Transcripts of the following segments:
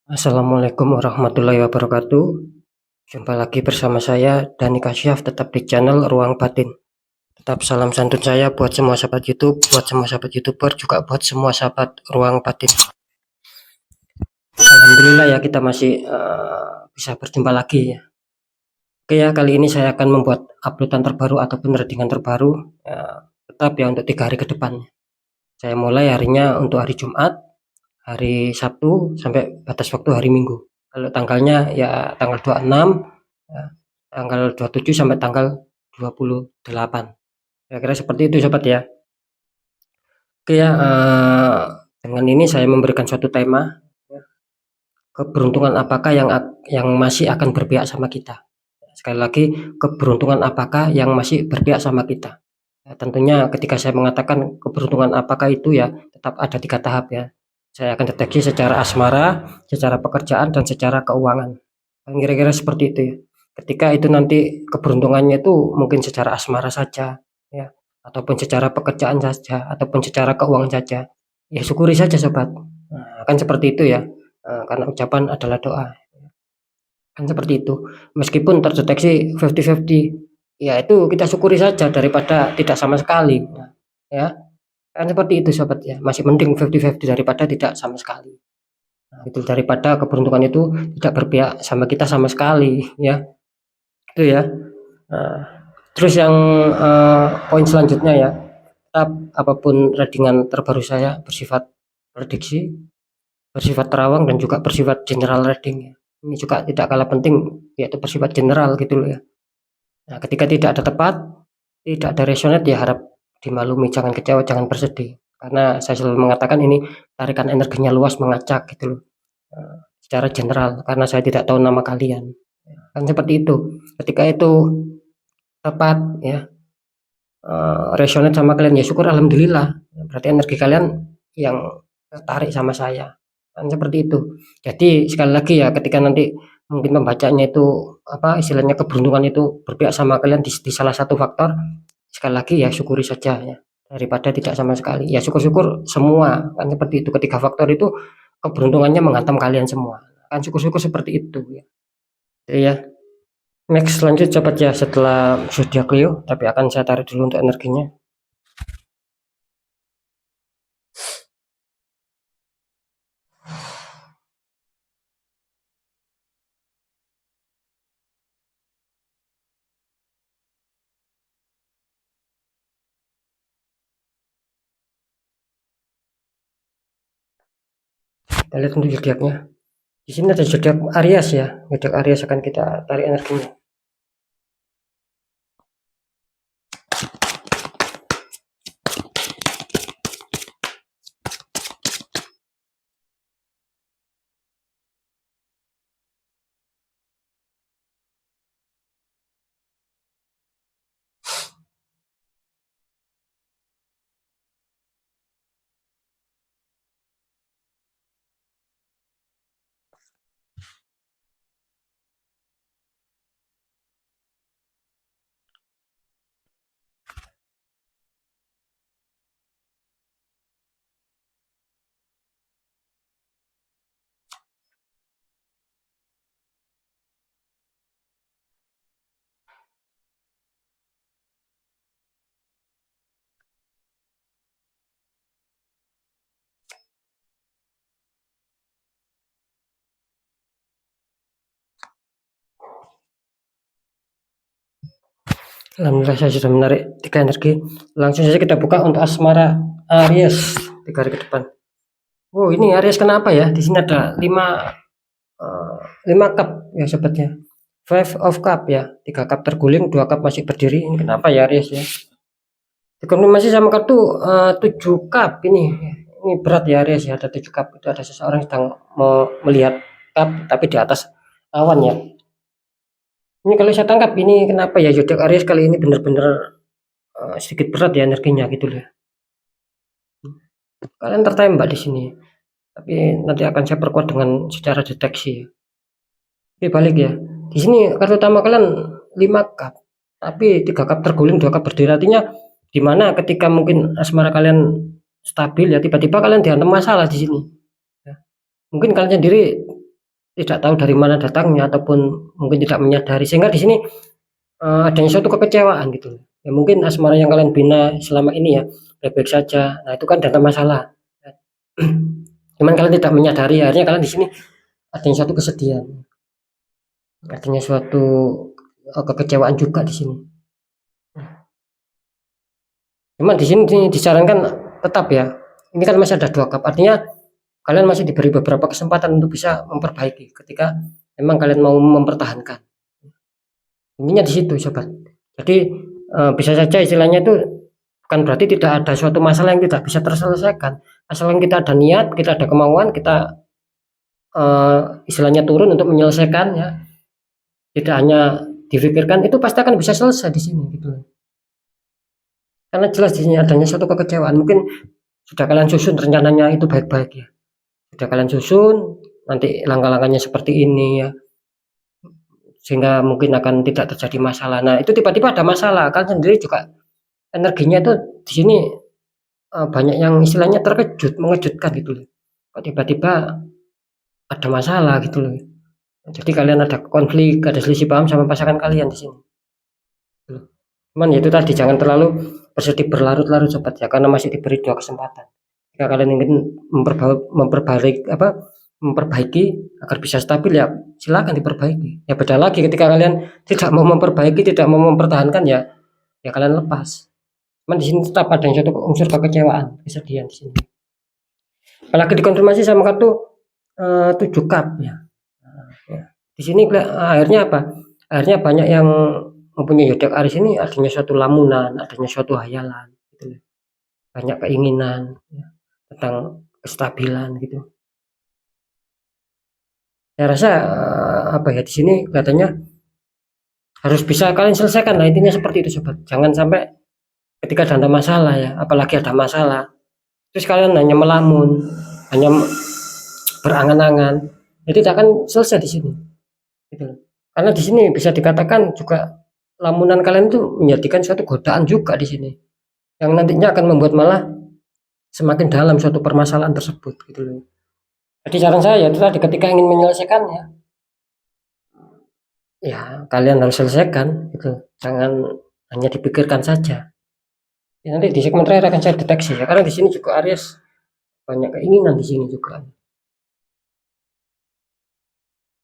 Assalamualaikum warahmatullahi wabarakatuh. Jumpa lagi bersama saya Dani Kasyaf, tetap di channel Ruang Batin. Tetap salam santun saya buat semua sahabat YouTube, buat semua sahabat YouTuber, juga buat semua sahabat Ruang Batin. Alhamdulillah ya, kita masih bisa berjumpa lagi ya. Oke ya, kali ini saya akan membuat uploadan terbaru ataupun readingan terbaru, tetap ya untuk 3 hari ke depan. Saya mulai harinya untuk hari Jumat, hari Sabtu, sampai batas waktu hari Minggu. Kalau tanggalnya ya tanggal 26, ya, tanggal 27 sampai tanggal 28. Kira-kira seperti itu sobat ya. Oke ya, dengan ini saya memberikan suatu tema, ya, keberuntungan apakah yang masih akan berpihak sama kita. Sekali lagi, keberuntungan apakah yang masih berpihak sama kita. Ya, tentunya ketika saya mengatakan keberuntungan apakah itu ya tetap ada 3 tahap ya. Saya akan deteksi secara asmara, secara pekerjaan, dan secara keuangan. Kira-kira seperti itu ya. Ketika itu nanti keberuntungannya itu mungkin secara asmara saja ya, ataupun secara pekerjaan saja, ataupun secara keuangan saja. Ya syukuri saja sobat. Nah, kan seperti itu ya. Karena ucapan adalah doa. Kan seperti itu. Meskipun terdeteksi 50-50, ya itu kita syukuri saja daripada tidak sama sekali. Nah, ya, kan seperti itu sobat ya. Masih mending 50-50 daripada tidak sama sekali. Nah, itu daripada keberuntungan itu tidak berpihak sama kita sama sekali ya. Itu ya. Nah, terus yang poin selanjutnya ya, tetap apapun readingan terbaru saya bersifat prediksi, bersifat terawang, dan juga bersifat general reading ya. Ini juga tidak kalah penting, yaitu bersifat general gitu loh ya. Nah, ketika tidak ada tepat, tidak ada resonate, ya harap dimaklumi, jangan kecewa, jangan bersedih. Karena saya selalu mengatakan ini tarikan energinya luas, mengacak gitu loh. Secara general, karena saya tidak tahu nama kalian. Kan seperti itu. Ketika itu tepat ya, resonate sama kalian, ya syukur alhamdulillah. Berarti energi kalian yang tertarik sama saya. Kan seperti itu. Jadi sekali lagi ya, ketika nanti mungkin pembacanya itu apa istilahnya keberuntungan itu berpihak sama kalian di salah satu faktor, sekali lagi ya syukuri saja ya, daripada tidak sama sekali. Ya syukur-syukur semua, kan seperti itu. Ketika faktor itu keberuntungannya menghantam kalian semua, kan syukur-syukur seperti itu ya. Itu ya. Next, lanjut cepat ya setelah zodiak Leo, tapi akan saya tarik dulu untuk energinya. Kita lihat untuk zodiaknya. Di sini ada zodiak Aries ya. Zodiak Aries akan kita tarik energinya. Alhamdulillah saya sudah menarik 3 energi. Langsung saja kita buka untuk asmara Aries 3 hari ke depan. Oh, ini Aries kenapa ya? Di sini ada 5 cup ya sobatnya. 5 of cup ya. 3 cup terguling, 2 cup masih berdiri. Ini kenapa ya Aries ya? Dikonfirmasi sama kartu 7 cup ini. Ini berat ya Aries ya, ada 7 cup. Itu ada seseorang sedang mau melihat cup tapi di atas awan ya. Ini kalau saya tangkap ini kenapa ya zodiak Aries kali ini benar-benar sedikit berat ya energinya gitu loh. Kalian tertembak di sini. Tapi nanti akan saya perkuat dengan secara deteksi. Tapi balik ya. Di sini kartu utama kalian 5 cup. Tapi 3 cup terguling, 2 cup berdiri. Artinya di mana ketika mungkin asmara kalian stabil ya, tiba-tiba kalian dihantam masalah di sini. Ya. Mungkin kalian sendiri tidak tahu dari mana datangnya ataupun mungkin tidak menyadari, sehingga di sini adanya suatu kekecewaan gitu. Ya mungkin asmara yang kalian bina selama ini ya baik-baik saja. Nah, itu kan data masalah. Cuman kalian tidak menyadari, akhirnya kalian di sini adanya suatu kesedihan, adanya suatu kekecewaan juga di sini. Cuman di sini disarankan tetap ya. Ini kan masih ada 2 cup, artinya kalian masih diberi beberapa kesempatan untuk bisa memperbaiki ketika memang kalian mau mempertahankan. Intinya di situ sobat. Jadi bisa saja istilahnya itu bukan berarti tidak ada suatu masalah yang tidak bisa terselesaikan. Asalkan kita ada niat, kita ada kemauan, kita istilahnya turun untuk menyelesaikannya. Tidak hanya difikirkan, itu pasti akan bisa selesai di sini gitu. Karena jelas di sini adanya suatu kekecewaan. Mungkin sudah kalian susun rencananya itu baik-baik ya. Sudah kalian susun nanti langkah-langkahnya seperti ini ya. Sehingga mungkin akan tidak terjadi masalah. Nah, itu tiba-tiba ada masalah. Kalian sendiri juga energinya itu di sini banyak yang istilahnya terkejut, mengejutkan gitu loh. Kok tiba-tiba ada masalah gitu loh. Jadi kalian ada konflik, ada selisih paham sama pasangan kalian di sini. Cuman ya itu tadi, jangan terlalu bersedih berlarut-larut sobat ya, karena masih diberi 2 kesempatan. Jika kalian ingin memperbaiki agar bisa stabil ya silakan diperbaiki. Ya beda lagi ketika kalian tidak mau memperbaiki, tidak mau mempertahankan ya kalian lepas. Cuman di sini tetap ada suatu unsur kekecewaan, kesedihan di sini. Apalagi dikonfirmasi sama kartu 7 cup ya. Ya. Di sini akhirnya apa? Akhirnya banyak yang mempunyai zodiak Aries ini adanya suatu lamunan, adanya suatu hayalan gitu. Banyak keinginan ya, tentang kestabilan gitu. Saya rasa apa ya, di sini kelihatannya harus bisa kalian selesaikan lah, intinya seperti itu sobat. Jangan sampai ketika ada masalah ya, apalagi ada masalah terus kalian hanya melamun, hanya berangan-angan, itu tidak akan selesai di sini gitu. Karena di sini bisa dikatakan juga lamunan kalian itu menjadikan suatu godaan juga di sini, yang nantinya akan membuat malah semakin dalam suatu permasalahan tersebut gitu loh. Jadi saran saya itu tadi, ketika ingin menyelesaikannya ya kalian harus selesaikan gitu, jangan hanya dipikirkan saja. Ya, nanti di segmen terakhir akan saya deteksi ya, karena di sini juga Aries banyak keinginan di sini juga.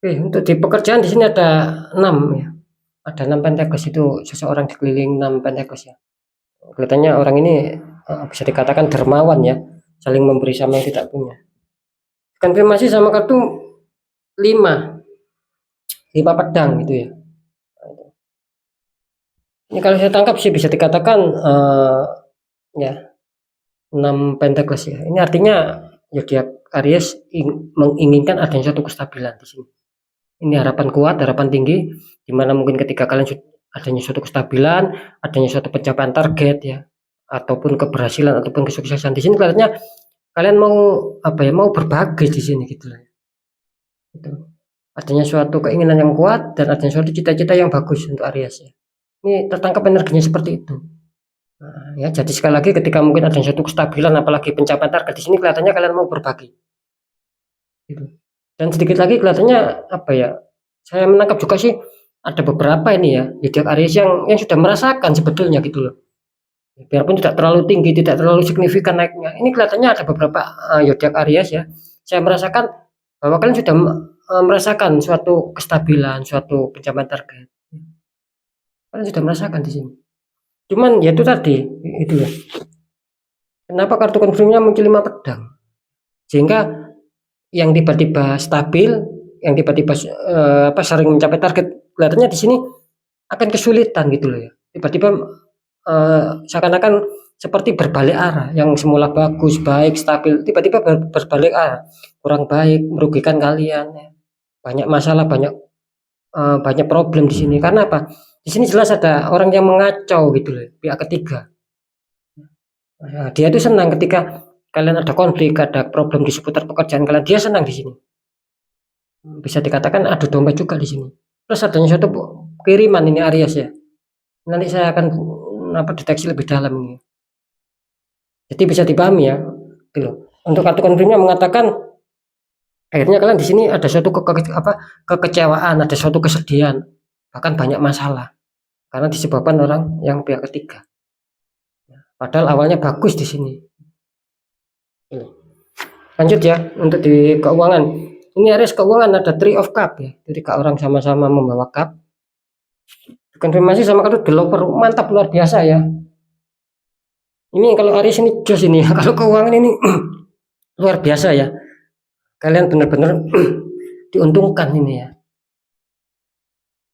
Oke, untuk di pekerjaan di sini ada 6 ya. Ada 6 Pentacle, itu seseorang dikelilingi 6 Pentacle ya. Kelihatannya orang ini bisa dikatakan dermawan ya, saling memberi sama yang tidak punya. Konfirmasi sama kartu 5 pedang gitu ya. Ini kalau saya tangkap sih bisa dikatakan ya 6 Pentacles ya. Ini artinya zodiak Aries menginginkan adanya suatu kestabilan di sini. Ini harapan kuat, harapan tinggi, dimana mungkin ketika kalian adanya suatu kestabilan, adanya suatu pencapaian target ya, ataupun keberhasilan ataupun kesuksesan di sini, kelihatannya kalian mau apa ya, mau berbagi di sini gitu lah. Gitu. Adanya suatu keinginan yang kuat dan adanya suatu cita-cita yang bagus untuk Aries ya. Ini tertangkap energinya seperti itu. Nah, ya, jadi sekali lagi ketika mungkin ada suatu kestabilan, apalagi pencapaian target di sini, kelihatannya kalian mau berbagi. Gitu. Dan sedikit lagi kelihatannya apa ya? Saya menangkap juga sih ada beberapa ini ya, zodiak Aries yang sudah merasakan sebetulnya gitu loh. Biarpun tidak terlalu tinggi, tidak terlalu signifikan naiknya. Ini kelihatannya ada beberapa zodiak Aries ya. Saya merasakan bahwa kalian sudah merasakan suatu kestabilan, suatu pencapaian target. Kalian sudah merasakan di sini. Cuman ya itu tadi, itu ya. Kenapa kartu konfirmnya muncul 5 pedang? Sehingga yang tiba-tiba stabil, yang tiba-tiba sering mencapai target, kelihatannya di sini akan kesulitan gitu loh ya. Tiba-tiba seakan-akan seperti berbalik arah, yang semula bagus, baik, stabil, tiba-tiba berbalik arah, kurang baik, merugikan kalian ya. Banyak masalah, banyak problem di sini. Karena apa? Di sini jelas ada orang yang mengacau gitu loh, pihak ketiga. Nah, dia itu senang ketika kalian ada konflik, ada problem di seputar pekerjaan kalian, dia senang di sini. Bisa dikatakan adu domba juga di sini. Terus adanya suatu kiriman ini Aries ya. Nanti saya akan deteksi lebih dalam ini. Jadi bisa dipahami ya. Gitu. Untuk kartu konfirmnya mengatakan Akhirnya kalian di sini ada suatu kekecewaan, ada suatu kesedihan, bahkan banyak masalah karena disebabkan orang yang pihak ketiga. Padahal awalnya bagus di sini. Lanjut ya, untuk di keuangan. Ini Aries keuangan ada Three of Cup ya. Jadi orang sama-sama membawa cup. Konfirmasi sama kartu developer, mantap luar biasa ya. Ini kalau Aries ini jos ini, kalau keuangan ini luar biasa ya. Kalian benar-benar diuntungkan ini ya.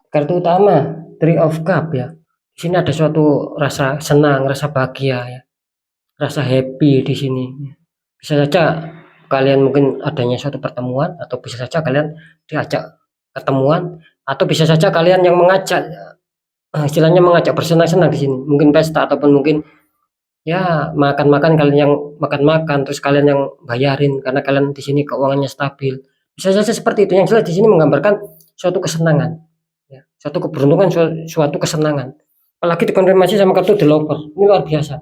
Kartu utama Three of Cup ya. Di sini ada suatu rasa senang, rasa bahagia ya. Rasa happy di sini. Bisa saja kalian mungkin adanya suatu pertemuan, atau bisa saja kalian diajak ketemuan, atau bisa saja kalian yang mengajak, istilahnya mengajak bersenang-senang di sini. Mungkin pesta, ataupun mungkin ya makan-makan, kalian yang makan-makan terus kalian yang bayarin karena kalian di sini keuangannya stabil. Bisa saja seperti itu. Yang jelas di sini menggambarkan suatu kesenangan ya, suatu keberuntungan, suatu kesenangan. Apalagi dikonfirmasi sama kartu The Lover. Ini luar biasa.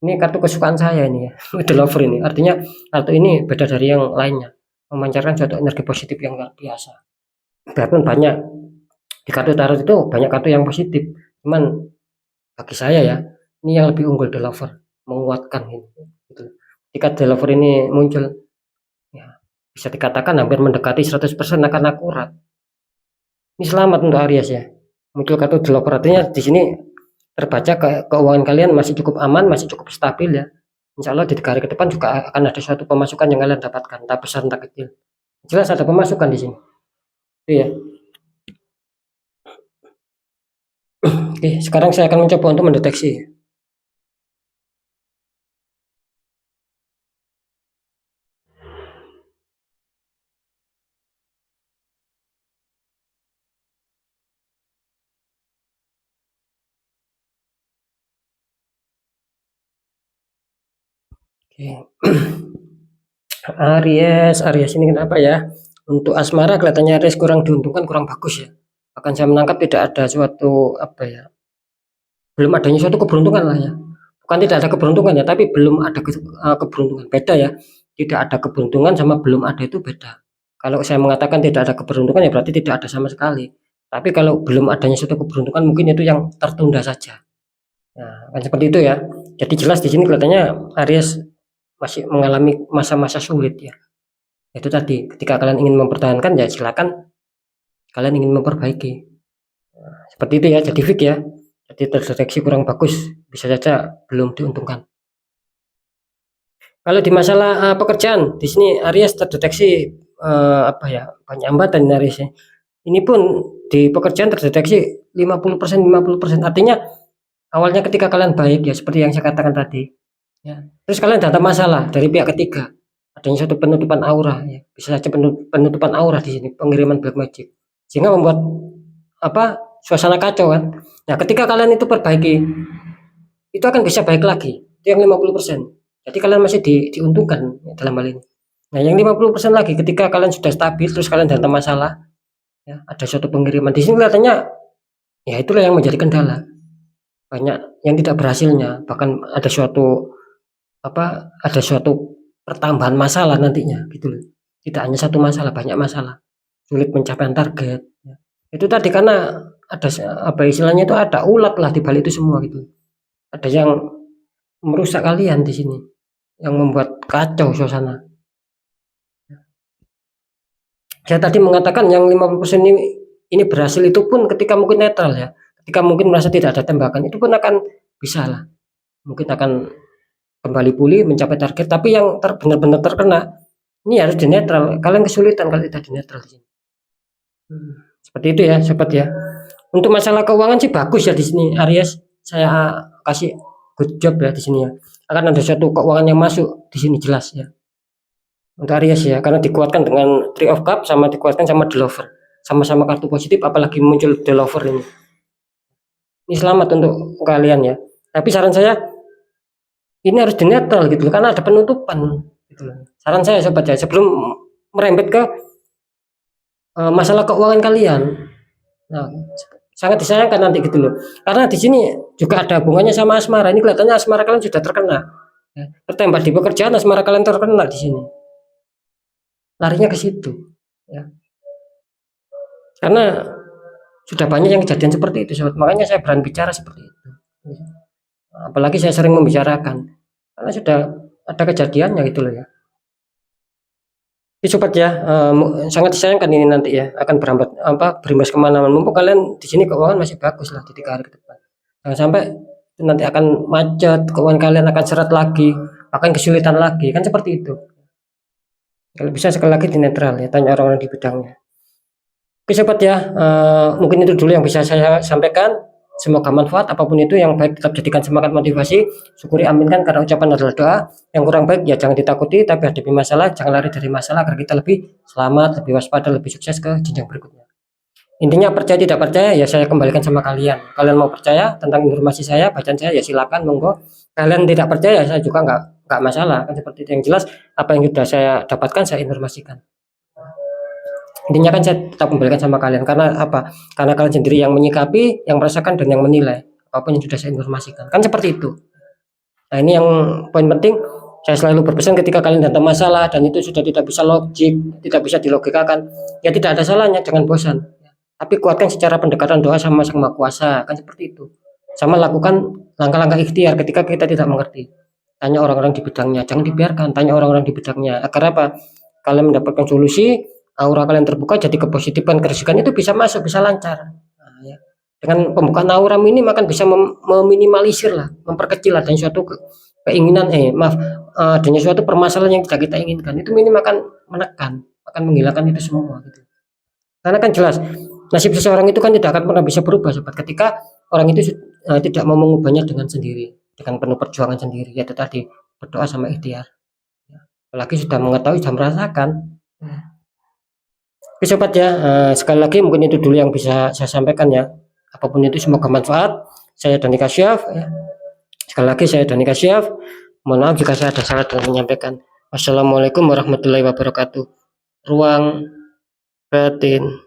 Ini kartu kesukaan saya ini ya. The Lover ini. Artinya kartu ini beda dari yang lainnya. Memancarkan suatu energi positif yang luar biasa. Biarpun banyak di kartu tarot itu banyak kartu yang positif. Cuman bagi saya ya, ini yang lebih unggul The Lover, menguatkan gitu. Ketika The Lover ini muncul, ya bisa dikatakan hampir mendekati 100% akan akurat. Ini selamat untuk Aries ya. Muncul kartu The Lover, artinya di sini terbaca keuangan kalian masih cukup aman, masih cukup stabil ya. Insya Allah di 3 hari ke depan juga akan ada suatu pemasukan yang kalian dapatkan, entah besar entah kecil. Jelas ada pemasukan di sini. Itu ya. Oke, sekarang saya akan mencoba untuk mendeteksi. Oke. Aries ini kenapa ya? Untuk asmara kelihatannya Aries kurang diuntungkan, kurang bagus ya. Akan saya menangkap tidak ada suatu belum adanya suatu keberuntungan lah ya. Bukan tidak ada keberuntungan ya, tapi belum ada keberuntungan. Beda ya. Tidak ada keberuntungan sama belum ada itu beda. Kalau saya mengatakan tidak ada keberuntungan ya berarti tidak ada sama sekali. Tapi kalau belum adanya suatu keberuntungan mungkin itu yang tertunda saja. Nah, kan seperti itu ya. Jadi jelas di sini kelihatannya Aries masih mengalami masa-masa sulit ya. Itu tadi, ketika kalian ingin mempertahankan ya silakan kalian ingin memperbaiki. Seperti itu ya, jadi fix ya. Jadi terdeteksi kurang bagus, bisa saja belum diuntungkan. Kalau di masalah pekerjaan, di sini Aries terdeteksi banyak hambatan Aries ya. Ini pun di pekerjaan terdeteksi 50%, 50%. Artinya awalnya ketika kalian baik ya, seperti yang saya katakan tadi. Ya. Terus kalian datang masalah dari pihak ketiga. Adanya suatu penutupan aura ya. Bisa saja penutupan aura di sini, pengiriman black magic. Sehingga membuat suasana kacau kan. Nah, ketika kalian itu perbaiki, itu akan bisa baik lagi. Itu yang 50%. Jadi kalian masih diuntungkan ya, dalam hal ini. Nah, yang 50% lagi ketika kalian sudah stabil terus kalian datang masalah ya, ada suatu pengiriman. Di sini kelihatannya ya itulah yang menjadi kendala. Banyak yang tidak berhasilnya, bahkan ada suatu pertambahan masalah nantinya gitu loh. Tidak hanya satu masalah, banyak masalah. Sulit pencapaian target ya. Itu tadi karena ada istilahnya itu ada ulat lah di balik itu semua gitu. Ada yang merusak kalian di sini, yang membuat kacau suasana. Saya tadi mengatakan yang 50% ini berhasil itu pun ketika mungkin netral ya. Ketika mungkin merasa tidak ada tembakan itu pun akan bisa lah. Mungkin akan kembali pulih mencapai target, tapi yang benar-benar terkena ini harus di netral. Kalian kesulitan kalau tidak di netral di sini. Seperti itu ya, sobat ya. Untuk masalah keuangan sih bagus ya di sini Aries. Saya kasih good job ya di sini ya. Akan ada suatu keuangan yang masuk di sini jelas ya. Untuk Aries ya, karena dikuatkan dengan Three of Cup sama dikuatkan sama The Lover. Sama-sama kartu positif, apalagi muncul The Lover ini. Ini selamat untuk kalian ya. Tapi saran saya ini harus di netral gitu karena ada penutupan gitu loh. Saran saya sobat ya, sebelum merembet ke masalah keuangan kalian. Nah, sangat disayangkan nanti gitu loh. Karena di sini juga ada hubungannya sama asmara. Ini kelihatannya asmara kalian sudah terkena. Ya, tertembak di pekerjaan, asmara kalian terkena di sini. larinya ke situ ya. Karena sudah banyak yang kejadian seperti itu sobat, makanya saya berani bicara seperti itu. Apalagi saya sering membicarakan karena sudah ada kejadiannya gitu loh ya. Jadi sobat ya, sangat disayangkan ini nanti ya akan berimbas kemana-mana. Mumpung kalian di sini keuangan masih bagus lah di 3 hari ke depan. Jangan sampai nanti akan macet, keuangan kalian akan seret lagi, akan kesulitan lagi, kan seperti itu. Kalau bisa sekali lagi di netral ya, tanya orang-orang di bidangnya. Oke sobat ya, mungkin itu dulu yang bisa saya sampaikan. Semoga manfaat, apapun itu yang baik tetap jadikan semangat motivasi, syukuri, aminkan karena ucapan adalah doa. Yang kurang baik ya jangan ditakuti, tapi hadapi masalah, jangan lari dari masalah agar kita lebih selamat, lebih waspada, lebih sukses ke jenjang berikutnya. Intinya percaya tidak percaya ya saya kembalikan sama kalian. Kalian mau percaya tentang informasi saya, bacaan saya ya silakan monggo. Kalian tidak percaya saya juga nggak masalah, kan seperti itu. Yang jelas apa yang sudah saya dapatkan saya informasikan. Intinya kan saya tetap kembalikan sama kalian karena apa? Karena kalian sendiri yang menyikapi, yang merasakan dan yang menilai apapun yang sudah saya informasikan. Kan seperti itu. Nah, ini yang poin penting. Saya selalu berpesan ketika kalian datang masalah dan itu sudah tidak bisa logik, tidak bisa dilogikakan, ya tidak ada salahnya, jangan bosan. Tapi kuatkan secara pendekatan doa sama Sang Maha Kuasa, kan seperti itu. Sama lakukan langkah-langkah ikhtiar ketika kita tidak mengerti. Tanya orang-orang di bidangnya, jangan dibiarkan, tanya orang-orang di bidangnya. Agar apa? Kalian mendapatkan solusi, aura kalian terbuka, jadi kepositifan, kerisikan itu bisa masuk, bisa lancar. Nah, ya. Dengan pembukaan aura minim akan bisa meminimalisir lah, memperkecil adanya suatu keinginan, adanya suatu permasalahan yang tidak kita inginkan. Itu minim akan menekan, akan menghilangkan itu semua. Gitu. Karena kan jelas nasib seseorang itu kan tidak akan pernah bisa berubah sobat ketika orang itu tidak mau mengubahnya dengan sendiri, dengan penuh perjuangan sendiri, yaitu tadi berdoa sama ikhtiar. Apalagi sudah mengetahui, sudah merasakan. Oke sobat ya, sekali lagi mungkin itu dulu yang bisa saya sampaikan ya. Apapun itu semoga manfaat. Saya Dani Kasyaf ya. Sekali lagi saya Dani Kasyaf. Mohon maaf jika saya ada salah dalam menyampaikan. Wassalamualaikum warahmatullahi wabarakatuh. Ruang batin.